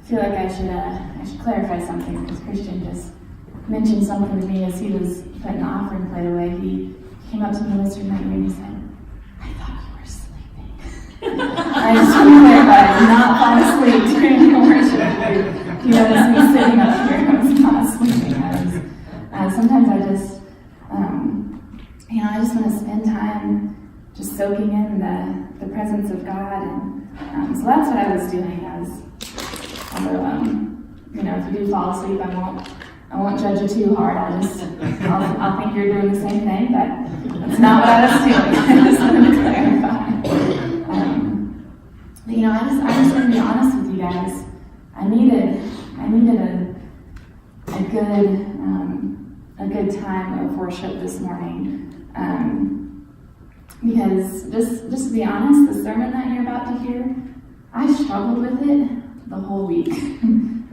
feel like I should clarify something, because Christian just mentioned something to me as he was putting the offering plate away. He came up to me yesterday night and he said, "I thought you were sleeping." I just want to clarify, I did not fall asleep during the worship. He noticed me sitting up here. I was not sleeping. Sometimes I just, I just want to spend time just soaking in the presence of God, and so that's what I was doing. If you do fall asleep, I won't judge you too hard. I'll think you're doing the same thing, but that's not what I was doing. I just wanted to clarify. I just want to be honest with you guys. I needed a good time of worship this morning, because just to be honest, the sermon that you're about to hear, I struggled with it the whole week. It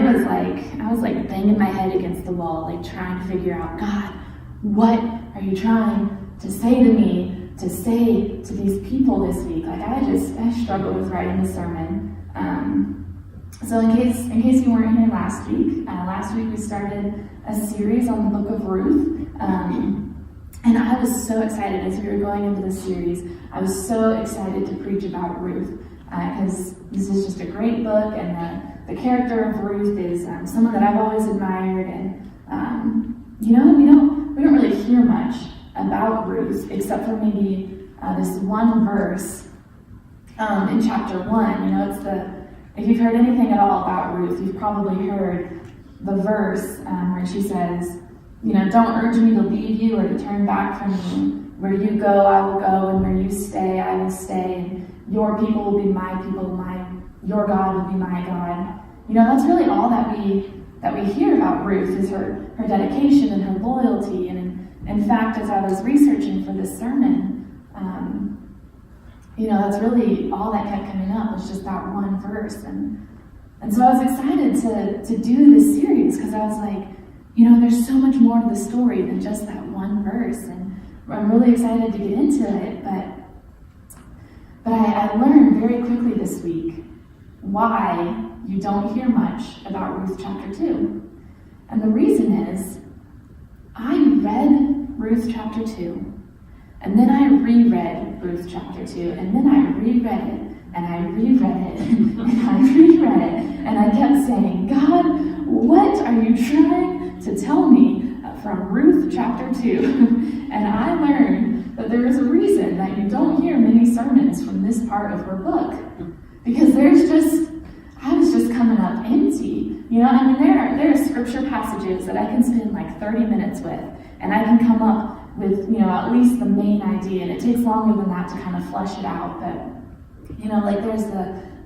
was like I was like banging my head against the wall, like trying to figure out, God, what are you trying to say to me, to say to these people this week? I struggled with writing the sermon. So in case you weren't here last week we started a series on the book of Ruth. And I was so excited as we were going into this series. I was so excited to preach about Ruth, because this is just a great book, and the character of Ruth is someone that I've always admired, and we don't really hear much about Ruth except for maybe this one verse in chapter 1. If you've heard anything at all about Ruth, you've probably heard the verse where she says, "Don't urge me to leave you or to turn back from you. Where you go, I will go, and where you stay, I will stay. And your people will be my people, your God will be my God." That's really all that we hear about Ruth, is her dedication and her loyalty. And in fact, as I was researching for this sermon, that's really all that kept coming up, was just that one verse. And so I was excited to do this series, because I was like, there's so much more to the story than just that one verse, and I'm really excited to get into it. But I learned very quickly this week why you don't hear much about Ruth chapter 2. And the reason is, I read Ruth chapter 2, and then I reread Ruth chapter 2, and then I reread it, and I reread it, and I reread it, and I kept saying, God, what are you trying to tell me from Ruth chapter 2? And I learned that there is a reason that you don't hear many sermons from this part of her book, because I was just coming up empty. There are scripture passages that I can spend like 30 minutes with, and I can come up with, at least the main idea, and it takes longer than that to kind of flesh it out. But,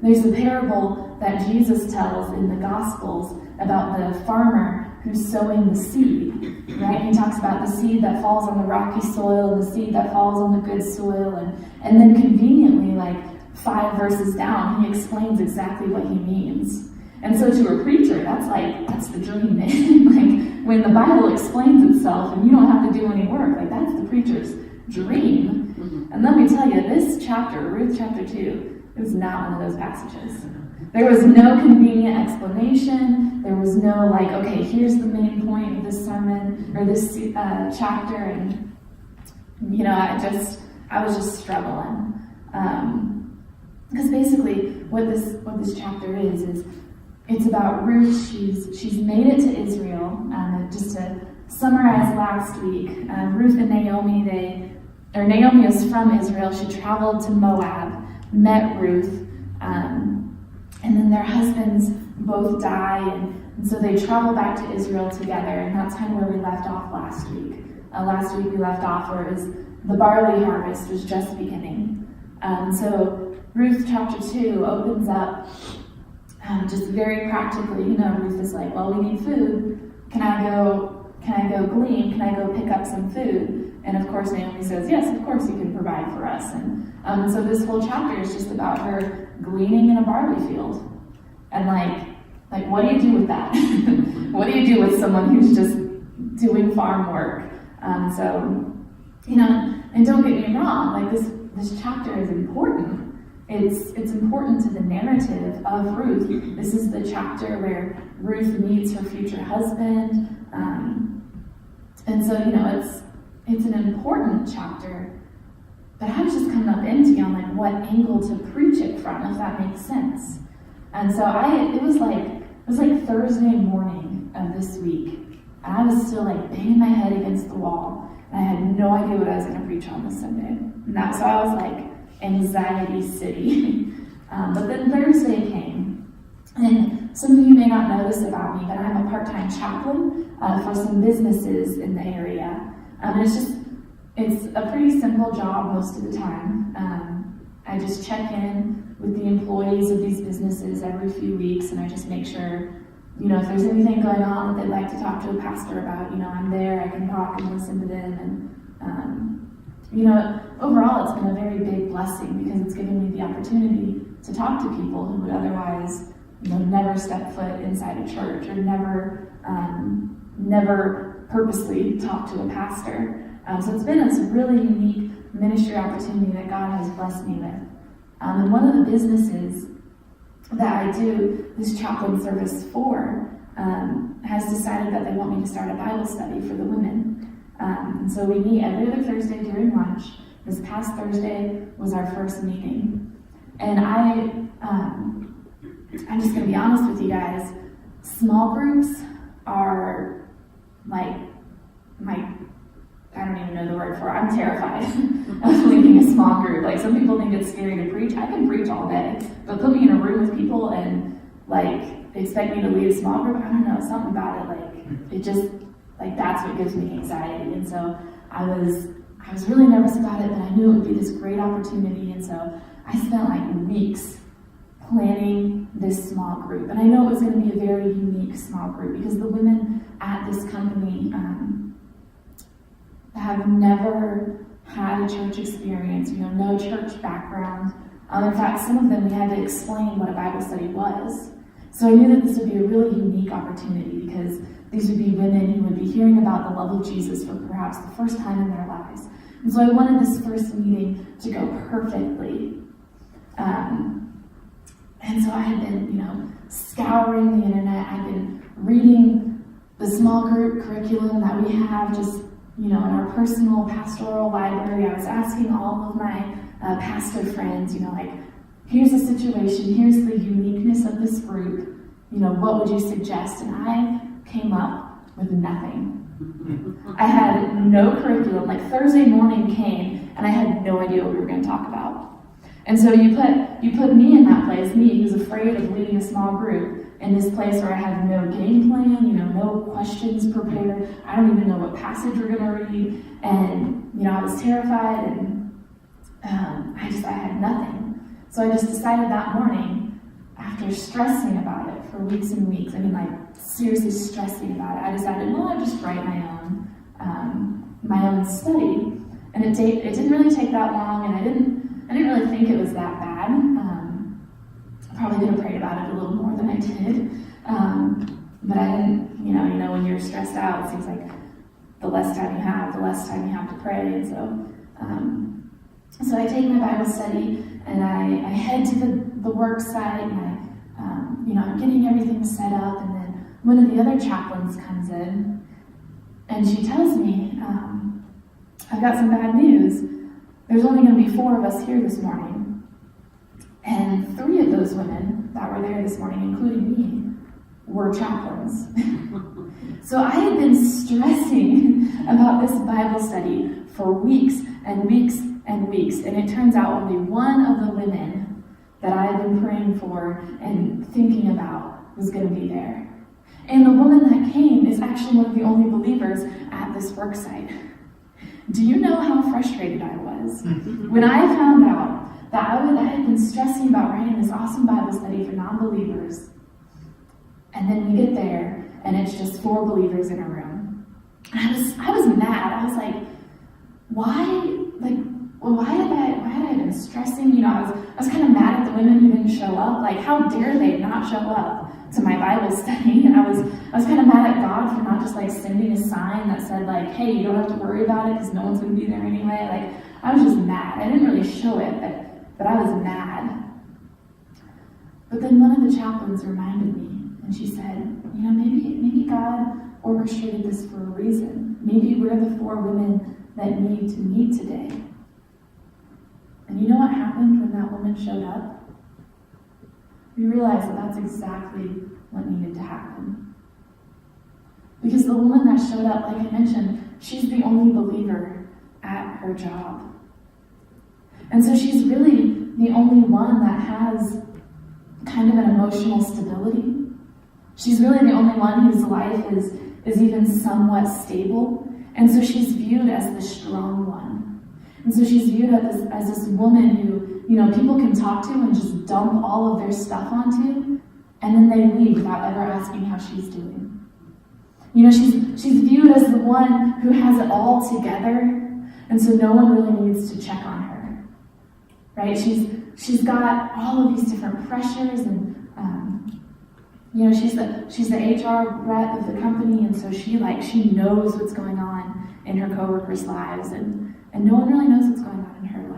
there's the parable that Jesus tells in the Gospels about the farmer who's sowing the seed, right? He talks about the seed that falls on the rocky soil and the seed that falls on the good soil, and then conveniently, 5 verses down, he explains exactly what he means. And so to a preacher, that's the dream, man. When the Bible explains itself and you don't have to do any work, that's the preacher's dream. Mm-hmm. And let me tell you, this chapter, Ruth chapter 2, it was not one of those passages. There was no convenient explanation. There was no okay, here's the main point of this sermon or this chapter, and I was just struggling. Because basically, what this chapter is it's about Ruth. She's made it to Israel. Just to summarize last week, Ruth and Naomi, Naomi is from Israel. She traveled to Moab, met Ruth, and then their husbands both die, and so they travel back to Israel together, and that's kind of where we left off last week. Last week we left off where the barley harvest was just beginning. So Ruth chapter 2 opens up just very practically. Ruth is like, well, we need food. Can I go glean? Can I go pick up some food? And of course Naomi says, yes, of course you can provide for us. And so this whole chapter is just about her gleaning in a barley field. And what do you do with that? What do you do with someone who's just doing farm work? And don't get me wrong, this chapter is important. it's important to the narrative of Ruth. This is the chapter where Ruth meets her future husband. And so, it's an important chapter, but I was just coming up empty on like what angle to preach it from, if that makes sense. And so it was like Thursday morning of this week, and I was still like banging my head against the wall, and I had no idea what I was going to preach on this Sunday. So I was like anxiety city. But then Thursday came, and some of you may not know this about me, but I'm a part-time chaplain for some businesses in the area. It's a pretty simple job most of the time. I just check in with the employees of these businesses every few weeks, and I just make sure, if there's anything going on that they'd like to talk to a pastor about, I'm there, I can talk and listen to them. And, overall, it's been a very big blessing because it's given me the opportunity to talk to people who would otherwise, never step foot inside a church or never purposely talk to a pastor. So it's been a really unique ministry opportunity that God has blessed me with. And one of the businesses that I do this chaplain service for has decided that they want me to start a Bible study for the women. And so we meet every other Thursday during lunch. This past Thursday was our first meeting. And I'm just going to be honest with you guys, small groups are like I don't even know the word for it. I'm terrified of leading a small group. Like, some people think it's scary to preach. I can preach all day, but put me in a room with people and expect me to lead a small group. I don't know, something about it. It just that's what gives me anxiety. And so I was really nervous about it, but I knew it would be this great opportunity. And so I spent weeks planning this small group. And I know it was going to be a very unique small group because the women at this company have never had a church experience, no church background. In fact, some of them we had to explain what a Bible study was. So I knew that this would be a really unique opportunity because these would be women who would be hearing about the love of Jesus for perhaps the first time in their lives. And so I wanted this first meeting to go perfectly. And so I had been, scouring the internet. I'd been reading the small group curriculum that we have just, in our personal pastoral library. I was asking all of my pastor friends, here's the situation, here's the uniqueness of this group, what would you suggest? And I came up with nothing. I had no curriculum. Thursday morning came, and I had no idea what we were going to talk about. And so you put me in that place, me who's afraid of leading a small group, in this place where I had no game plan, no questions prepared. I don't even know what passage we're going to read. And, I was terrified, and I had nothing. So I just decided that morning, after stressing about it for weeks and weeks, seriously stressing about it, I decided, I'll just write my own study. And it didn't really take that long, and I didn't really think it was that bad. I probably could have prayed about it a little more than I did. But I didn't, when you're stressed out, it seems like the less time you have to pray. And so I take my Bible study, and I head to the work site, and I'm getting everything set up, and then one of the other chaplains comes in, and she tells me, I've got some bad news. There's only going to be 4 of us here this morning. And 3 of those women that were there this morning, including me, were chaplains. So I had been stressing about this Bible study for weeks and weeks and weeks. And it turns out only one of the women that I had been praying for and thinking about was going to be there. And the woman that came is actually one of the only believers at this work site. Do you know how frustrated I was when I found out that I had been stressing about writing this awesome Bible study for non-believers, and then we get there and it's just 4 believers in a room? And I was mad. I was like, why had I been stressing? I was kind of mad at the women who didn't show up. How dare they not show up to my Bible study? And I was kind of mad at God for not just sending a sign that said hey, you don't have to worry about it because no one's going to be there anyway. I was just mad. I didn't really show it, but I was mad. But then one of the chaplains reminded me, and she said, maybe God orchestrated this for a reason. Maybe we're the 4 women that need to meet today. And you know what happened when that woman showed up? We realized that that's exactly what needed to happen. Because the woman that showed up, like I mentioned, she's the only believer at her job. And so she's really the only one that has kind of an emotional stability. She's really the only one whose life is even somewhat stable. And so she's viewed as the strong one. And so she's viewed as this woman who, people can talk to and just dump all of their stuff onto, and then they leave without ever asking how she's doing. She's viewed as the one who has it all together, and so no one really needs to check on her, right? She's got all of these different pressures, and she's the HR rep of the company, and so she knows what's going on in her coworkers' lives, and no one really knows what's going on in her life.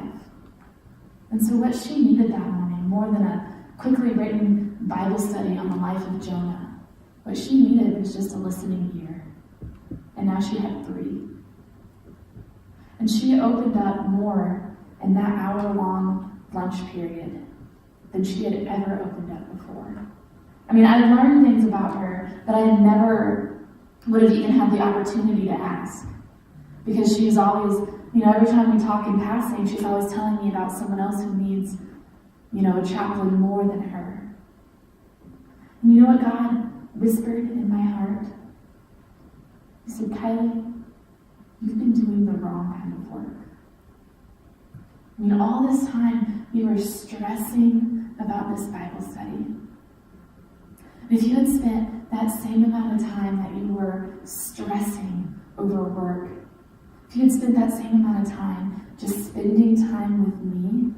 And so what she needed that morning, more than a quickly written Bible study on the life of Jonah, what she needed was just a listening ear. And now she had 3. And she opened up more in that hour-long lunch period than she had ever opened up before. I learned things about her that I never would have even had the opportunity to ask. Because she was always, every time we talk in passing, she's always telling me about someone else who needs, a chaplain more than her. And you know what God whispered in my heart? He said, Kylie, you've been doing the wrong kind of work. All this time you were stressing about this Bible study. If you had spent that same amount of time that you were stressing over work, if you had spent that same amount of time just spending time with me,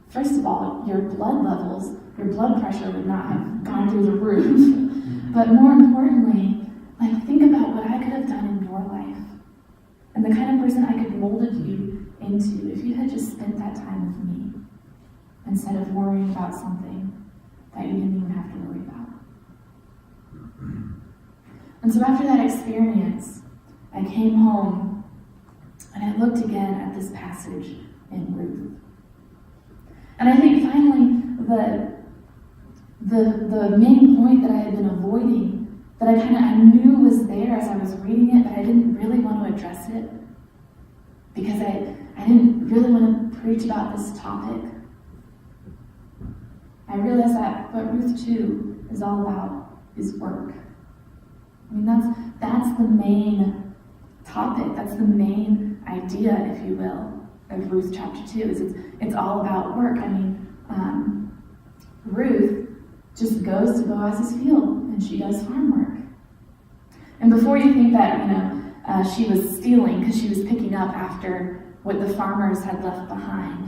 first of all, your blood levels, your blood pressure would not have gone through the roof. But more importantly, think about what I could have done in your life and the kind of person I could molded you into if you had just spent that time with me instead of worrying about something that you didn't even have to worry about. And so after that experience, I came home and I looked again at this passage in Ruth. And I think finally the main point that I had been avoiding, that I knew was there as I was reading it, but I didn't really want to address it because I didn't really want to preach about this topic. I realized that what Ruth 2 is all about is work. That's the main topic. That's the main idea, if you will, of Ruth chapter 2. Is it's all about work. Ruth just goes to Boaz's field and she does farm work. And before you think that she was stealing because she was picking up after what the farmers had left behind,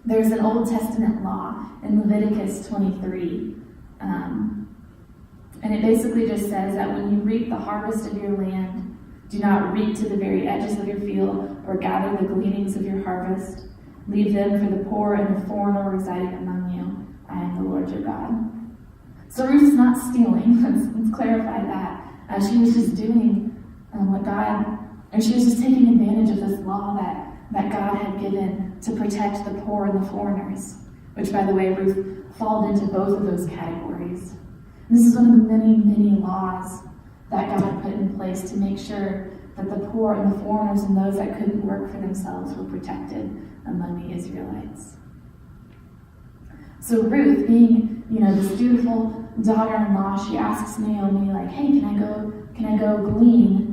there's an Old Testament law in Leviticus 23. And it basically just says that when you reap the harvest of your land, do not reap to the very edges of your field or gather the gleanings of your harvest. Leave them for the poor and the foreigner residing among you. I am the Lord your God. So Ruth's not stealing. Let's clarify that. She was just doing she was just taking advantage of this law that God had given to protect the poor and the foreigners, which, by the way, Ruth fall into both of those categories. And this is one of the many, many laws that God put in place to make sure that the poor and the foreigners and those that couldn't work for themselves were protected among the Israelites. So Ruth, being, this dutiful daughter-in-law, she asks Naomi, hey, can I go glean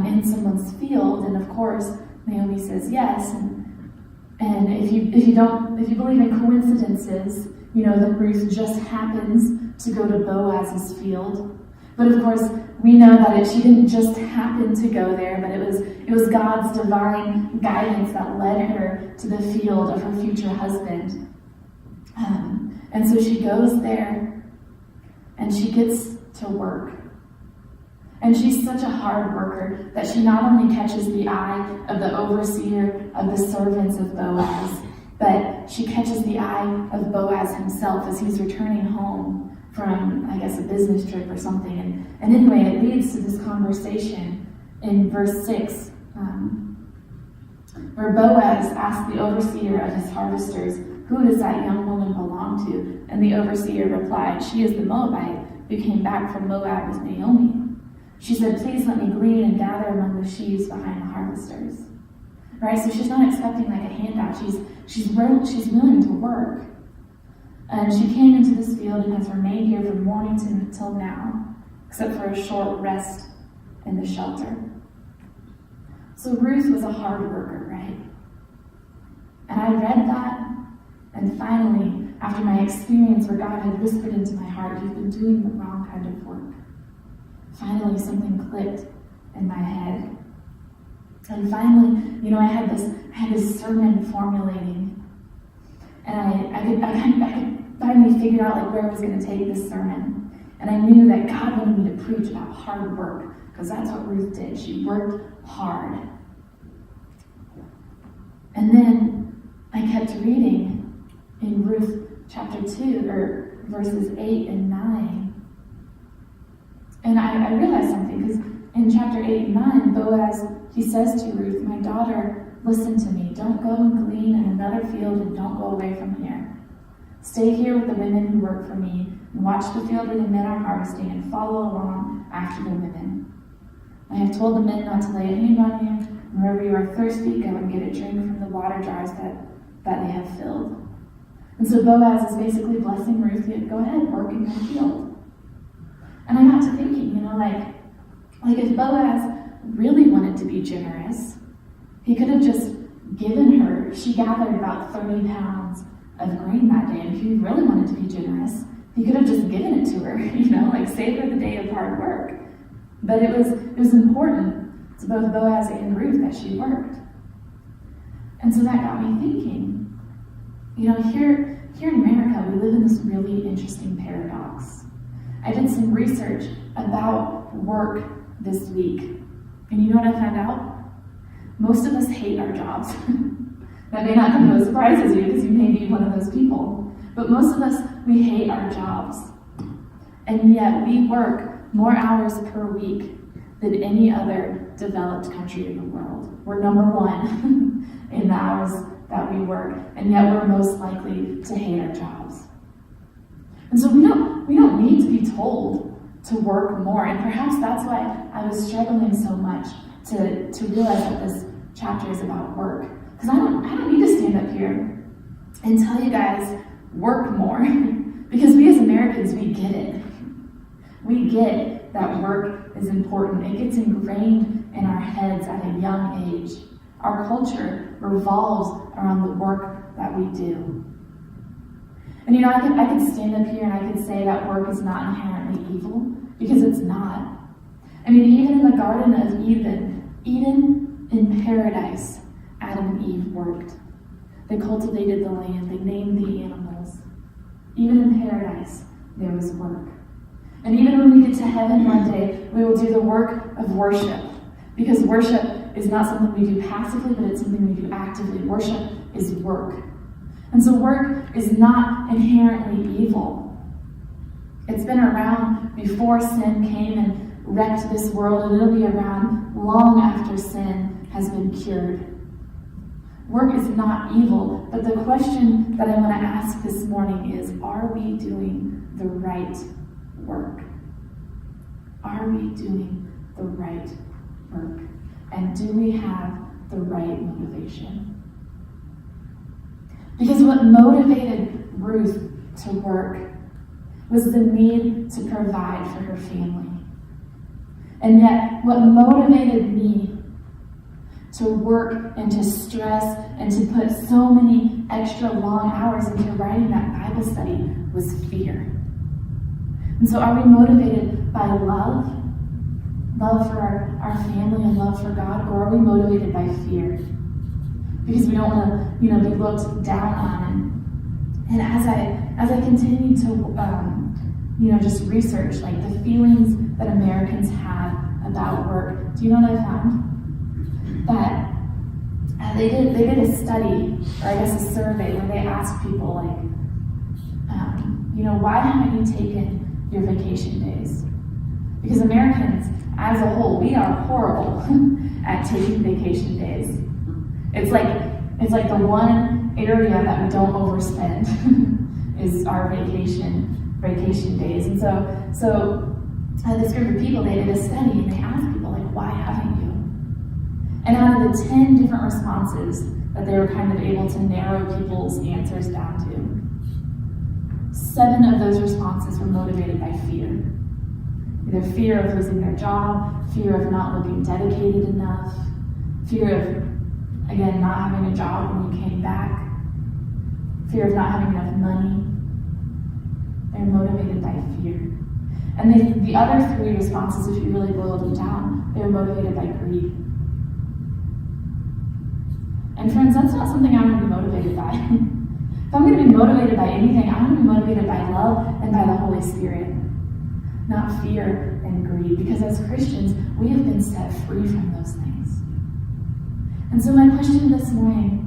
in someone's field? And of course, Naomi says yes. And if you believe in coincidences, that Ruth just happens to go to Boaz's field. But of course, we know that she didn't just happen to go there, but it was God's divine guidance that led her to the field of her future husband. And so she goes there, and she gets to work. And she's such a hard worker that she not only catches the eye of the overseer of the servants of Boaz, but she catches the eye of Boaz himself as he's returning home from, I guess, a business trip or something. And anyway, it leads to this conversation in verse 6, where Boaz asked the overseer of his harvesters, "Who does that young woman belong to?" And the overseer replied, "She is the Moabite who came back from Moab with Naomi. She said, 'Please let me glean and gather among the sheaves behind the harvesters.'" Right? So she's not expecting like a handout. She's willing to work. And she came into this field and has remained here from morning till now, except for a short rest in the shelter. So Ruth was a hard worker, right? And I read that, and finally, after my experience where God had whispered into my heart, "You've been doing the wrong kind of work," finally something clicked in my head. And finally, I had this sermon formulating, and I could finally figure out like where I was going to take this sermon. And I knew that God wanted me to preach about hard work, because that's what Ruth did. She worked hard. And then I kept reading in Ruth chapter 2, or verses 8 and 9. And I realized something, because in chapter 8 and 9, Boaz, he says to Ruth, "My daughter, listen to me. Don't go and glean in another field, and don't go away from here. Stay here with the women who work for me, and watch the field where the men are harvesting, and follow along after the women. I have told the men not to lay a hand on you, and wherever you are thirsty, go and get a drink from the water jars that they have filled." And so Boaz is basically blessing Ruth, "Go ahead, work in your field." And I got to thinking, like if Boaz really wanted to be generous, he could have just given her, she gathered about 30 pounds of grain that day, and if he really wanted to be generous, he could have just given it to her, save her the day of hard work. But it was important to both Boaz and Ruth that she worked. And so that got me thinking, here in America, we live in this really interesting paradox. I did some research about work this week, and you know what I found out? Most of us hate our jobs. That may not come as a surprise as you, because you may be one of those people. But most of us, we hate our jobs. And yet we work more hours per week than any other developed country in the world. We're number one in the hours that we work, and yet we're most likely to hate our jobs. And so we don't need to be told to work more. And perhaps that's why I was struggling so much to realize that this chapter is about work. Because I don't need to stand up here and tell you guys, work more. Because we as Americans, we get it. We get that work is important. It gets ingrained in our heads at a young age. Our culture revolves around the work that we do. And I could stand up here and I could say that work is not inherently evil, because it's not. Even in the Garden of Eden in paradise, Adam and Eve worked. They cultivated the land, they named the animals. Even in paradise, there was work. And even when we get to heaven one day, we will do the work of worship. Because worship is not something we do passively, but it's something we do actively. Worship is work. And so work is not inherently evil. It's been around before sin came and wrecked this world, and it'll be around long after sin has been cured. Work is not evil, but the question that I want to ask this morning is, are we doing the right work? Are we doing the right work? And do we have the right motivation? Because what motivated Ruth to work was the need to provide for her family. And yet, what motivated me to work and to stress and to put so many extra long hours into writing that Bible study was fear. And so are we motivated by love? Love for our family and love for God? Or are we motivated by fear? Because we don't want to, be looked down on. And as I continue to, just research, like the feelings that Americans have about work, do you know what I found? That they did a study, or I guess a survey, where they asked people, like, why haven't you taken your vacation days? Because Americans, as a whole, we are horrible at taking vacation days. It's like the one area that we don't overspend is our vacation days. And so this group of people, they did a study and they asked people, like, why haven't you? And out of the 10 different responses that they were kind of able to narrow people's answers down to, 7 of those responses were motivated by fear. Either fear of losing their job, fear of not looking dedicated enough, fear of, again, not having a job when you came back, fear of not having enough money. They're motivated by fear. And the other 3 responses, if you really boiled them down, they were motivated by greed. And friends, that's not something I want to be motivated by. If I'm going to be motivated by anything, I want to be motivated by love and by the Holy Spirit, not fear and greed. Because as Christians, we have been set free from those things. And so my question this morning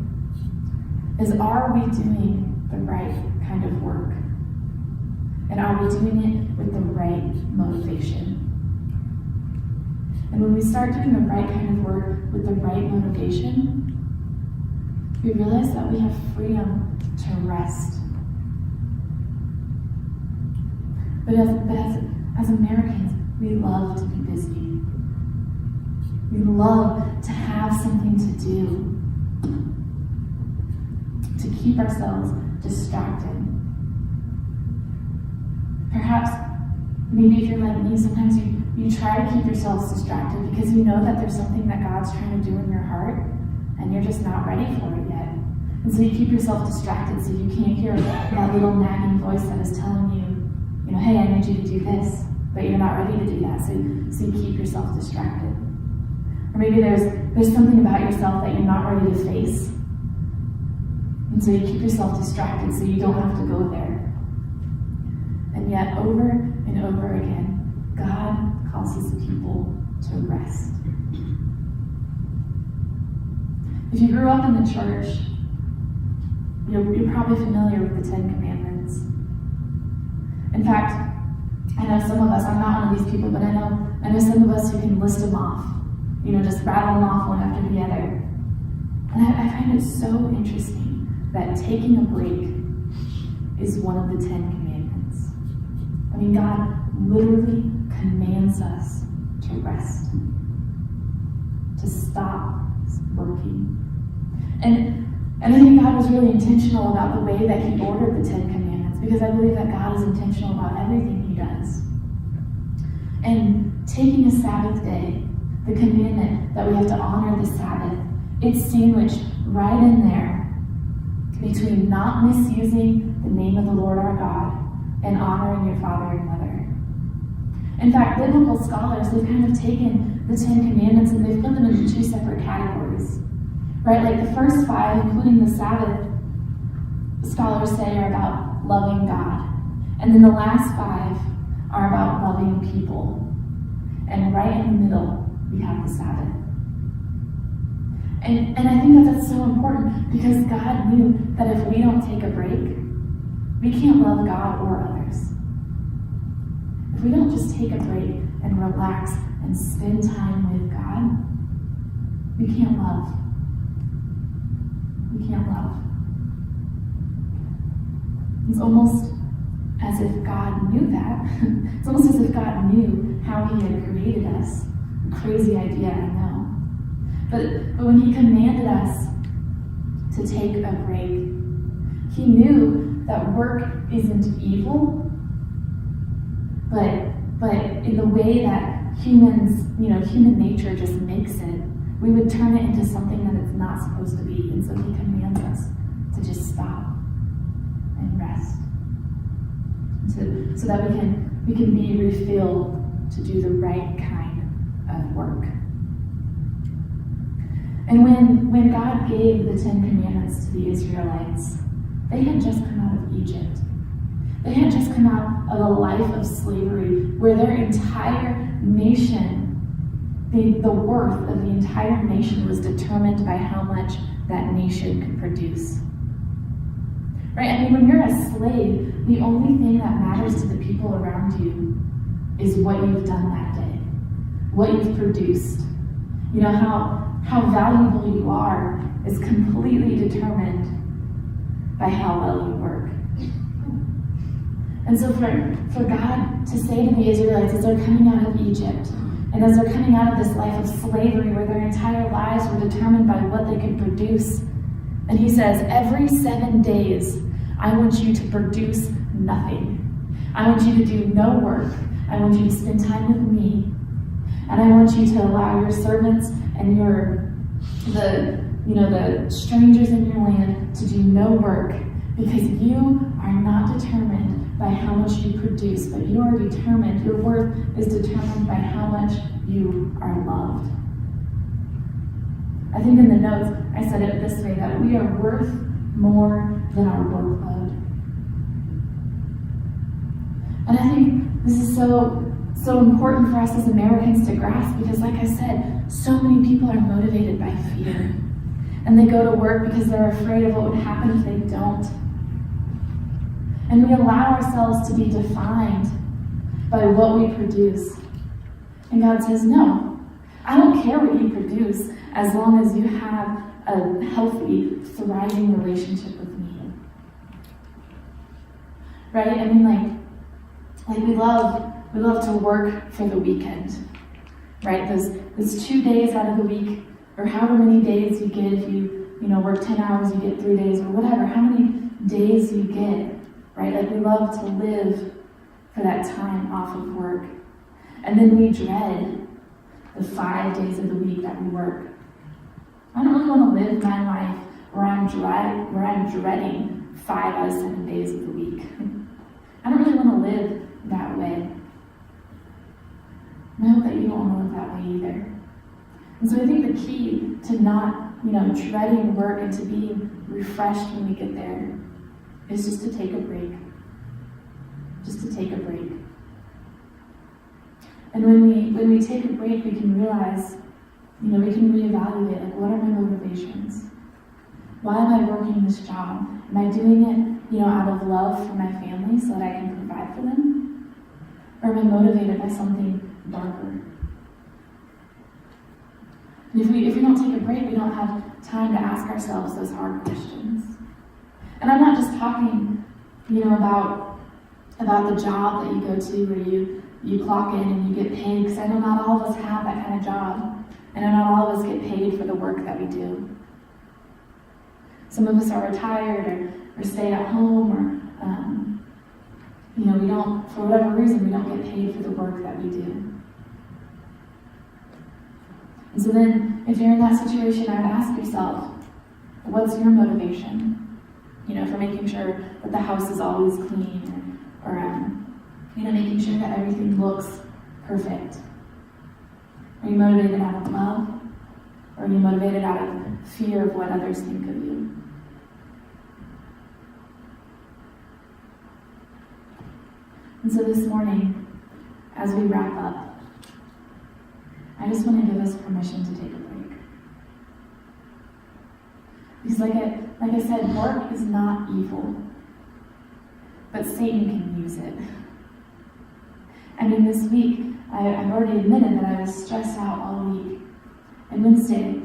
is, are we doing the right kind of work? And are we doing it with the right motivation? And when we start doing the right kind of work with the right motivation, we realize that we have freedom to rest. But as Americans, we love to be busy. We love to have something to do, to keep ourselves distracted. Perhaps, maybe if you're like me, sometimes you try to keep yourselves distracted because you know that there's something that God's trying to do in your heart, and you're just not ready for it yet. And so you keep yourself distracted so you can't hear that little nagging voice that is telling you, hey, I need you to do this, but you're not ready to do that, so you keep yourself distracted. Or maybe there's something about yourself that you're not ready to face, and so you keep yourself distracted so you don't have to go there. And yet, over and over again, God calls his people to rest. If you grew up in the church, you're probably familiar with the 10 Commandments. In fact, I know some of us, I'm not one of these people, but I know some of us who can list them off, just rattle them off one after the other. And I find it so interesting that taking a break is one of the 10 Commandments. I mean, God literally commands us to rest, to stop working. And I think God was really intentional about the way that he ordered the 10 Commandments, because I believe that God is intentional about everything he does. And taking a Sabbath day, the commandment that we have to honor the Sabbath, it's sandwiched right in there between not misusing the name of the Lord our God and honoring your father and mother. In fact, biblical scholars, they've kind of taken the 10 Commandments and they've put them into 2 separate categories. Right, like the first 5, including the Sabbath, scholars say are about loving God. And then the last 5 are about loving people. And right in the middle, we have the Sabbath. And I think that's so important because God knew that if we don't take a break, we can't love God or others. If we don't just take a break and relax and spend time with God, we can't love. We can't love. It's almost as if God knew that. It's almost as if God knew how he had created us. A crazy idea, I know. But when he commanded us to take a break, he knew that work isn't evil, but in the way that humans, human nature just makes it, we would turn it into something that it's not supposed to be. And so he commands us to just stop and rest. So that we can be refilled to do the right kind of work. And when God gave the 10 Commandments to the Israelites, they had just come out of Egypt. They had just come out of a life of slavery where their entire nation, the worth of the entire nation was determined by how much that nation could produce. Right? I mean, when you're a slave, the only thing that matters to the people around you is what you've done that day, what you've produced. You know, how valuable you are is completely determined by how well you work. And so for God to say to the Israelites as they're coming out of Egypt, and as they're coming out of this life of slavery where their entire lives were determined by what they could produce, and he says, every 7 days, I want you to produce nothing. I want you to do no work. I want you to spend time with me. And I want you to allow your servants and the strangers in your land to do no work, because you are not determined by how much you produce, but you are determined, your worth is determined by how much you are loved. I think in the notes, I said it this way, that we are worth more than our workload. And I think this is so important for us as Americans to grasp, because like I said, so many people are motivated by fear. And they go to work because they're afraid of what would happen if they don't. And we allow ourselves to be defined by what we produce. And God says, no, I don't care what you produce as long as you have a healthy, thriving relationship with me. Right? I mean, like we love to work for the weekend. Right? Those 2 days out of the week, or however many days you get, if you work 10 hours, you get 3 days, or whatever, how many days you get. Right? Like we love to live for that time off of work. And then we dread the 5 days of the week that we work. I don't really want to live my life where I'm dreading 5 out of 7 days of the week. I don't really want to live that way. And I hope that you don't want to live that way either. And so I think the key to not, dreading work and to being refreshed when we get there is just to take a break. Just to take a break. And when we take a break, we can realize, we can reevaluate, like, what are my motivations? Why am I working this job? Am I doing it, out of love for my family so that I can provide for them? Or am I motivated by something darker? And if we don't take a break, we don't have time to ask ourselves those hard questions. And I'm not just talking, about the job that you go to where you clock in and you get paid, because I know not all of us have that kind of job. I know not all of us get paid for the work that we do. Some of us are retired or stay at home, or we don't, for whatever reason, we don't get paid for the work that we do. And so then, if you're in that situation, I would ask yourself, what's your motivation? For making sure that the house is always clean, or making sure that everything looks perfect. Are you motivated out of love? Or are you motivated out of fear of what others think of you? And so this morning, as we wrap up, I just want to give us permission to take a break. Because like I said, work is not evil, but Satan can use it. I mean, this week, I've already admitted that I was stressed out all week. And Wednesday,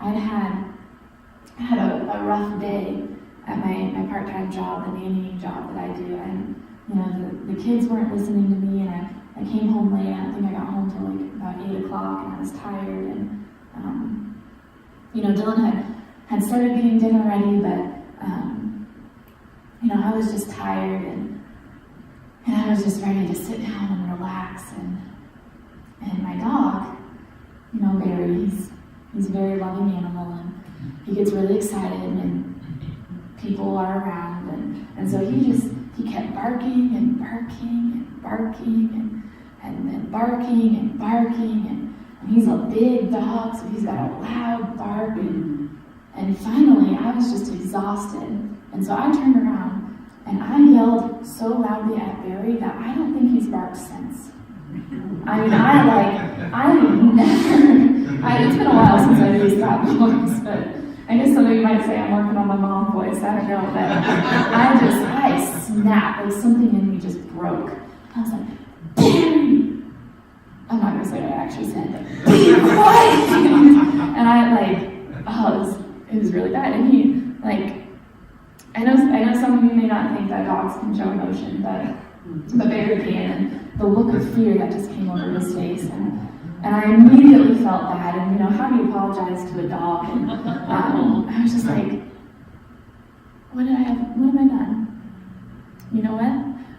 I had a rough day at my part-time job, the nannying job that I do. And, the kids weren't listening to me, and I came home late. I think I got home till about 8 o'clock, and I was tired. And, Dylan had started getting dinner ready, but, I was just tired, and I was just ready to sit down and relax. And my dog, Barry, he's a very loving animal, and he gets really excited when people are around, and so he kept barking and barking and barking and barking and barking, and he's a big dog, so he's got a loud bark, and finally I was just exhausted, and so I turned around and I yelled so loudly at Barry that I don't think he's barked since. I mean, it's been a while since I used that voice, but I guess some of you might say I'm working on my mom voice. I don't know, but I snapped. Like something in me just broke. I was like, Barry! I'm not gonna say what I actually said, but be quiet! And it was really bad. And he, I know some of you may not think that dogs can show emotion, but Barry can. And the look of fear that just came over his face, and I immediately felt bad. And how do you apologize to a dog? And I was just like, what have I done? You know what?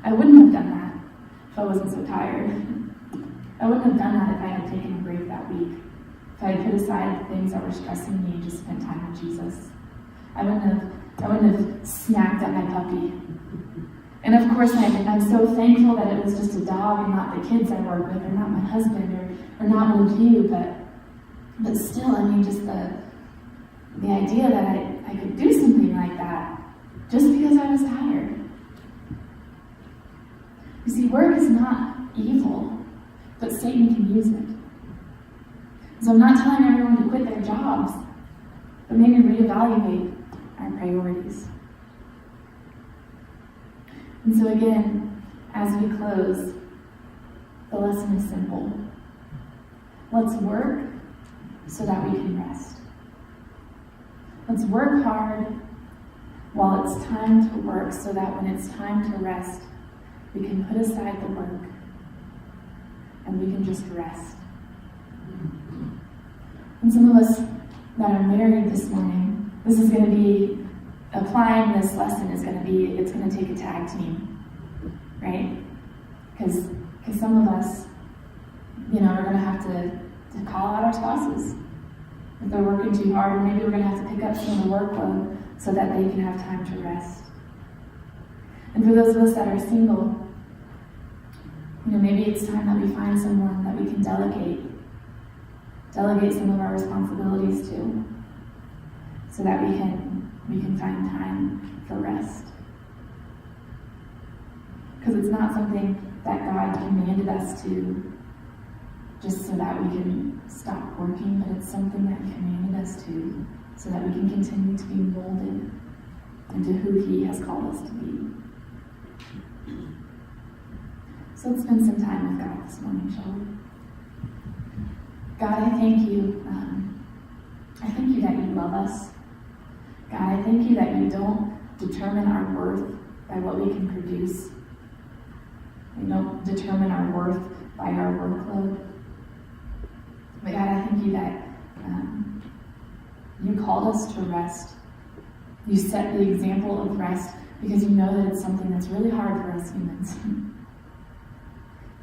I wouldn't have done that if I wasn't so tired. I wouldn't have done that if I had taken a break that week. If I had put aside the things that were stressing me and just spent time with Jesus. I wouldn't have snapped at my puppy. And of course, I'm so thankful that it was just a dog and not the kids I work with, or not my husband, or not one of you, but still, just the idea that I could do something like that just because I was tired. You see, work is not evil, but Satan can use it. So I'm not telling everyone to quit their jobs, but maybe reevaluate our priorities. And so again, as we close, the lesson is simple. Let's work so that we can rest. Let's work hard while it's time to work, so that when it's time to rest, we can put aside the work and we can just rest. And some of us that are married this morning, this is going to be, applying this lesson it's going to take a tag team, right? Because some of us, are going to have to call out our spouses if they're working too hard, or maybe we're going to have to pick up some of the workload so that they can have time to rest. And for those of us that are single, maybe it's time that we find someone that we can delegate some of our responsibilities to, so that we can find time for rest. Because it's not something that God commanded us to just so that we can stop working, but it's something that He commanded us to so that we can continue to be molded into who He has called us to be. So let's spend some time with God this morning, shall we? God, I thank you. I thank you that you love us. God, I thank you that you don't determine our worth by what we can produce. You don't determine our worth by our workload. But God, I thank you that you called us to rest. You set the example of rest because you know that it's something that's really hard for us humans.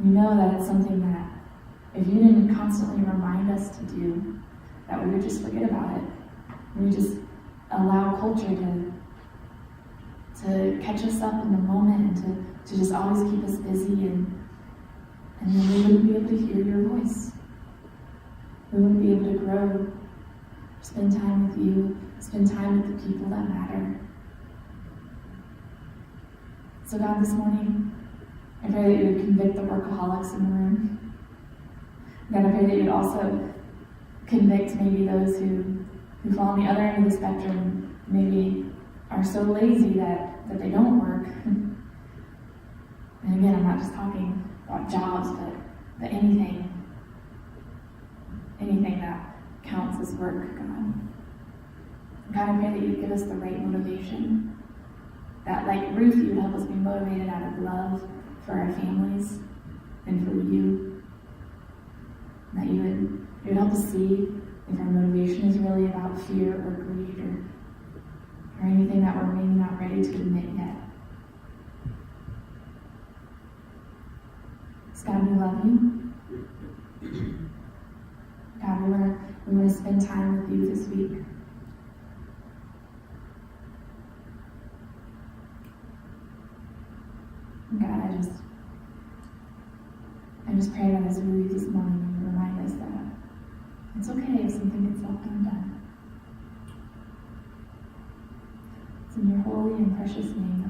You know that it's something that if you didn't constantly remind us to do, that we would just forget about it. We would just allow culture to catch us up in the moment and to just always keep us busy, and then we wouldn't be able to hear your voice. We wouldn't be able to grow, spend time with you, spend time with the people that matter. So God, this morning, I pray that you would convict the workaholics in the room. God, I pray that you would also convict maybe those who fall on the other end of the spectrum, maybe are so lazy that they don't work. And again, I'm not just talking about jobs, but anything that counts as work, God. God, I pray that you give us the right motivation. That, like Ruth, you would help us be motivated out of love for our families and for you. That you would help us see if our motivation is really about fear or greed or anything that we're maybe not ready to admit yet. So God, we love you. God, we want to spend time with you this week. God, I just pray that as we leave this morning, you remind us that it's okay if something gets left undone. It's in your holy and precious name